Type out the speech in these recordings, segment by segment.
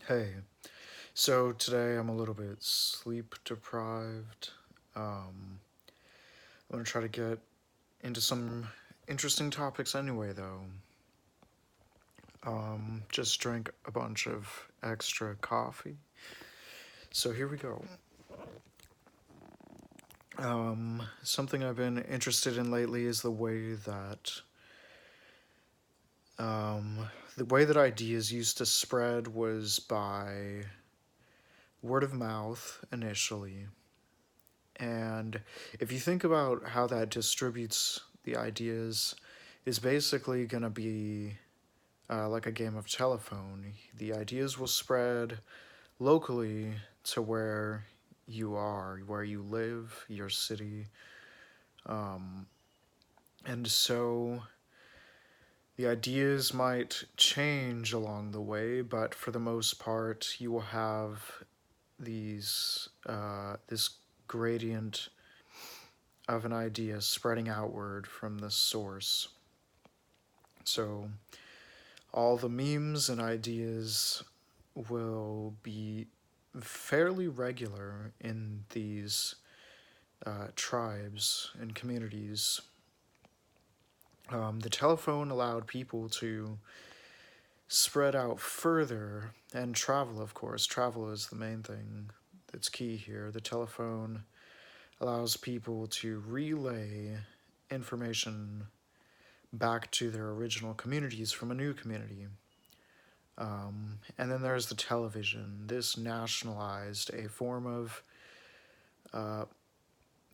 Hey, so today I'm a little bit sleep deprived. Um, I'm gonna try to get into some interesting topics anyway, though. Just drank a bunch of extra coffee. So here we go. Something I've been interested in lately is um, the way that ideas used to spread was by word of mouth initially. And if you think about how that distributes the ideas, it's basically going to be like a game of telephone. The ideas will spread locally to where you are, where you live, your city. Um, and so the ideas might change along the way, but for the most part, you will have this gradient of an idea spreading outward from the source. So all the memes and ideas will be fairly regular in these tribes and communities. The telephone allowed people to spread out further and travel, of course. Travel is the main thing that's key here. The telephone allows people to relay information back to their original communities from a new community. And then there's the television. This nationalized a form of uh,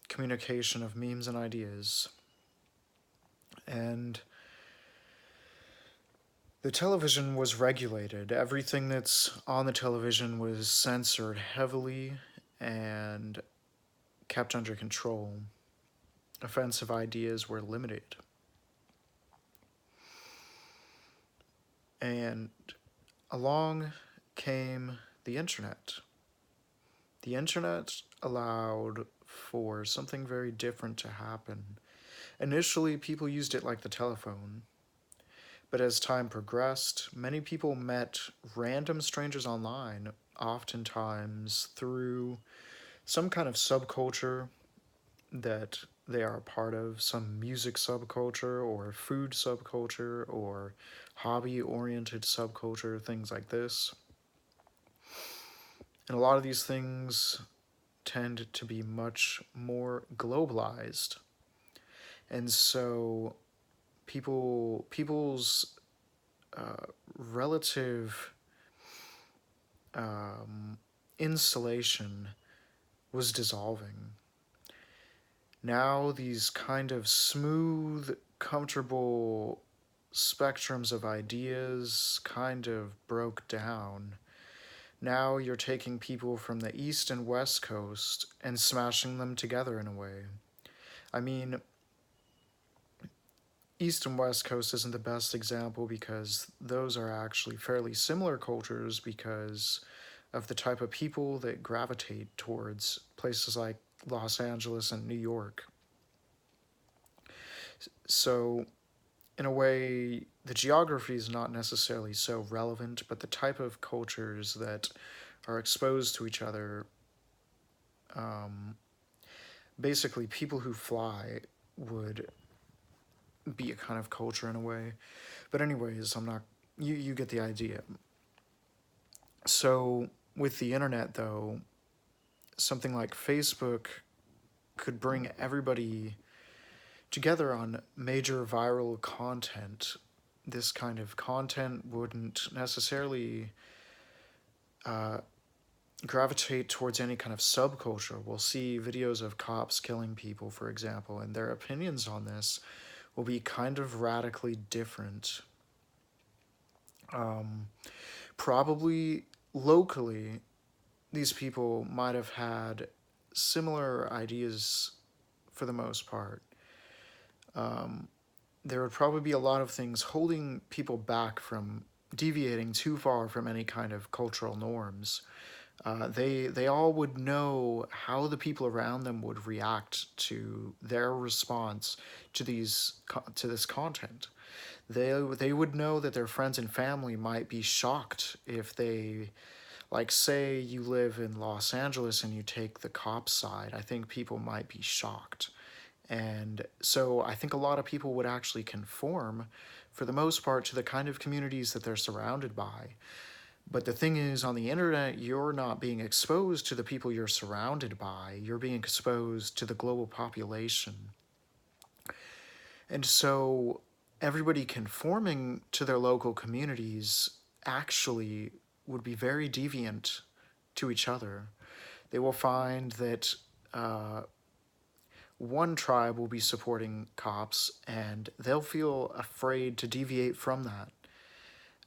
communication of memes and ideas. And the television was regulated. Everything that's on the television was censored heavily and kept under control. Offensive ideas were limited. And along came the internet. The internet allowed for something very different to happen. Initially, people used it like the telephone, but as time progressed, many people met random strangers online, oftentimes through some kind of subculture that they are a part of, some music subculture or food subculture or hobby oriented subculture, things like this. And a lot of these things tend to be much more globalized. And so people's relative um, insulation was dissolving. Now these kind of smooth, comfortable spectrums of ideas kind of broke down. Now you're taking people from the East and West Coast and smashing them together in a way. I mean, East and West Coast isn't the best example because those are actually fairly similar cultures because of the type of people that gravitate towards places like Los Angeles and New York. So, in a way, the geography is not necessarily so relevant, but the type of cultures that are exposed to each other, um, basically, people who fly would be a kind of culture in a way. But, anyways, I'm not. You get the idea. So, with the internet, though, something like Facebook could bring everybody together on major viral content. This kind of content wouldn't necessarily uh, gravitate towards any kind of subculture. We'll see videos of cops killing people, for example, and their opinions on this will be kind of radically different. Um, Probably locally, these people might have had similar ideas for the most part. Um, there would probably be a lot of things holding people back from deviating too far from any kind of cultural norms. They all would know how the people around them would react to their response to this content. They would know that their friends and family might be shocked if they Like, say you live in Los Angeles and you take the cop side, I think people might be shocked. And so I think a lot of people would actually conform, for the most part, to the kind of communities that they're surrounded by. But the thing is, on the internet, you're not being exposed to the people you're surrounded by, you're being exposed to the global population. And so everybody conforming to their local communities actually would be very deviant to each other. They will find that uh, one tribe will be supporting cops and they'll feel afraid to deviate from that.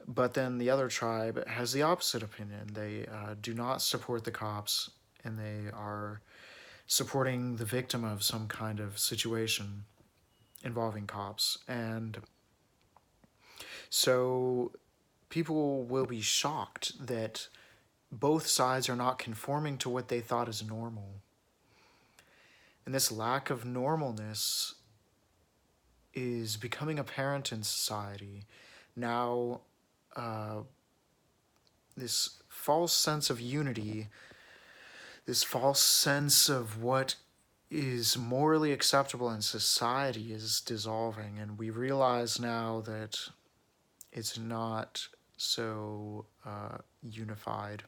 But then the other tribe has the opposite opinion. They do not support the cops and they are supporting the victim of some kind of situation involving cops. And so people will be shocked that both sides are not conforming to what they thought is normal. And this lack of normalness is becoming apparent in society. Now, uh, this false sense of unity, this false sense of what is morally acceptable in society is dissolving, and we realize now that it's not so unified.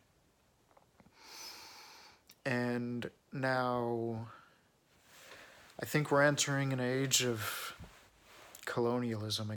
And now I think we're entering an age of colonialism